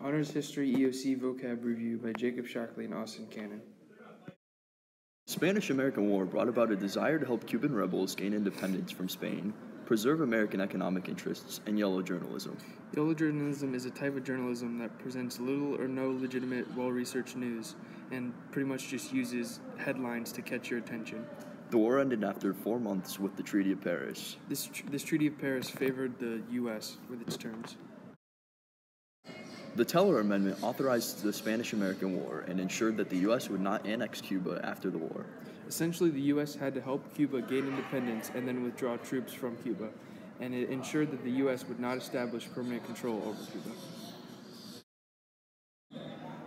Honors History EOC vocab review by Jacob Shockley and Austin Cannon. The Spanish-American War brought about a desire to help Cuban rebels gain independence from Spain, preserve American economic interests, and yellow journalism. Yellow journalism is a type of journalism that presents little or no legitimate, well-researched news, and pretty much just uses headlines to catch your attention. The war ended after 4 months with the Treaty of Paris. This Treaty of Paris favored the U.S. with its terms. The Teller Amendment authorized the Spanish-American War and ensured that the U.S. would not annex Cuba after the war. Essentially, the U.S. had to help Cuba gain independence and then withdraw troops from Cuba, and it ensured that the U.S. would not establish permanent control over Cuba.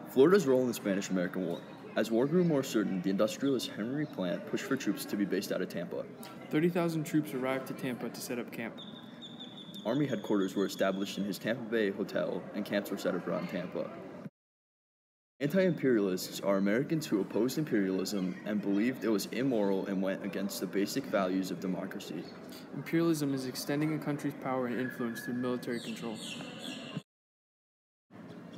Florida's role in the Spanish-American War. As war grew more certain, the industrialist Henry Plant pushed for troops to be based out of Tampa. 30,000 troops arrived to Tampa to set up camp. Army headquarters were established in his Tampa Bay hotel, and camps were set up around Tampa. Anti-imperialists are Americans who opposed imperialism and believed it was immoral and went against the basic values of democracy. Imperialism is extending a country's power and influence through military control.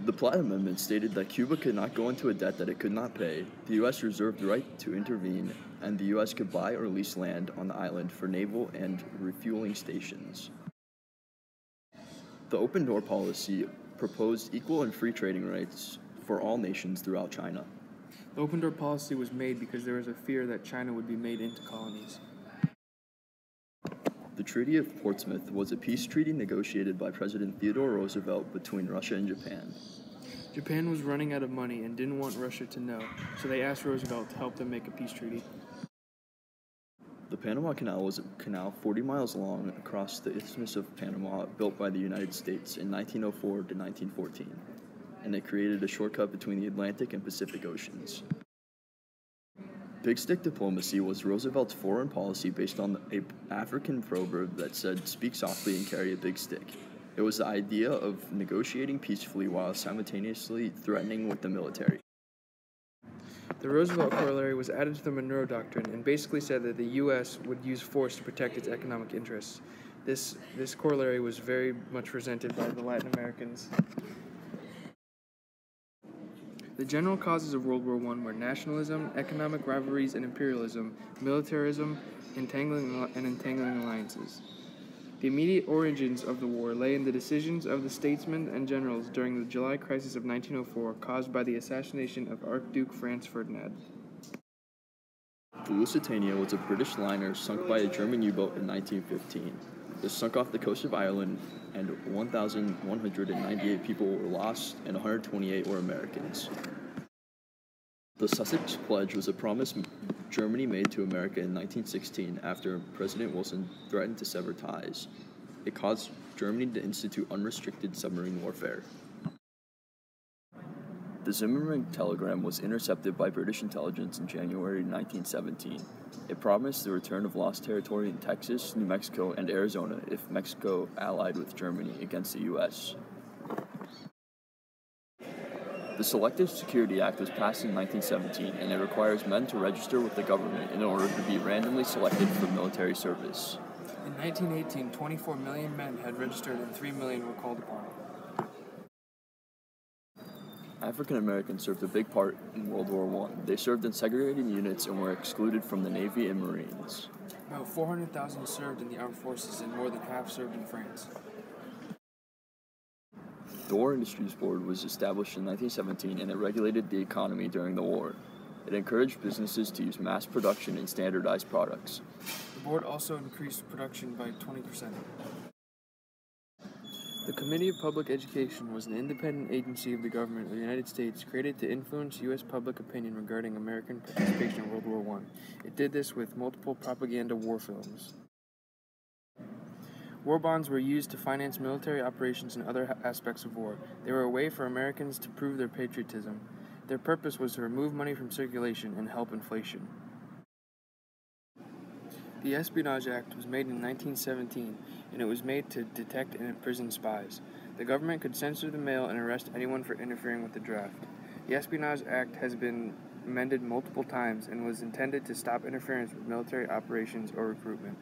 The Platt Amendment stated that Cuba could not go into a debt that it could not pay, the U.S. reserved the right to intervene, and the U.S. could buy or lease land on the island for naval and refueling stations. The Open Door policy proposed equal and free trading rights for all nations throughout China. The Open Door policy was made because there was a fear that China would be made into colonies. The Treaty of Portsmouth was a peace treaty negotiated by President Theodore Roosevelt between Russia and Japan. Japan was running out of money and didn't want Russia to know, so they asked Roosevelt to help them make a peace treaty. The Panama Canal was a canal 40 miles long across the Isthmus of Panama built by the United States in 1904 to 1914, and it created a shortcut between the Atlantic and Pacific Oceans. Big stick diplomacy was Roosevelt's foreign policy based on an African proverb that said, "Speak softly and carry a big stick." It was the idea of negotiating peacefully while simultaneously threatening with the military. The Roosevelt Corollary was added to the Monroe Doctrine and basically said that the U.S. would use force to protect its economic interests. This corollary was very much resented by the Latin Americans. The general causes of World War I were nationalism, economic rivalries and imperialism, militarism, entangling alliances. The immediate origins of the war lay in the decisions of the statesmen and generals during the July crisis of 1904 caused by the assassination of Archduke Franz Ferdinand. The Lusitania was a British liner sunk by a German U-boat in 1915. It sunk off the coast of Ireland, and 1,198 people were lost and 128 were Americans. The Sussex Pledge was a promise Germany made to America in 1916 after President Wilson threatened to sever ties. It caused Germany to institute unrestricted submarine warfare. The Zimmermann telegram was intercepted by British intelligence in January 1917. It promised the return of lost territory in Texas, New Mexico, and Arizona if Mexico allied with Germany against the U.S. The Selective Security Act was passed in 1917, and it requires men to register with the government in order to be randomly selected for military service. In 1918, 24 million men had registered and 3 million were called upon. African Americans served a big part in World War I. They served in segregated units and were excluded from the Navy and Marines. About 400,000 served in the armed forces and more than half served in France. The War Industries Board was established in 1917 and it regulated the economy during the war. It encouraged businesses to use mass production and standardized products. The board also increased production by 20%. The Committee of Public Education was an independent agency of the government of the United States created to influence U.S. public opinion regarding American participation in World War I. It did this with multiple propaganda war films. War bonds were used to finance military operations and other aspects of war. They were a way for Americans to prove their patriotism. Their purpose was to remove money from circulation and help inflation. The Espionage Act was made in 1917, and it was made to detect and imprison spies. The government could censor the mail and arrest anyone for interfering with the draft. The Espionage Act has been amended multiple times and was intended to stop interference with military operations or recruitment.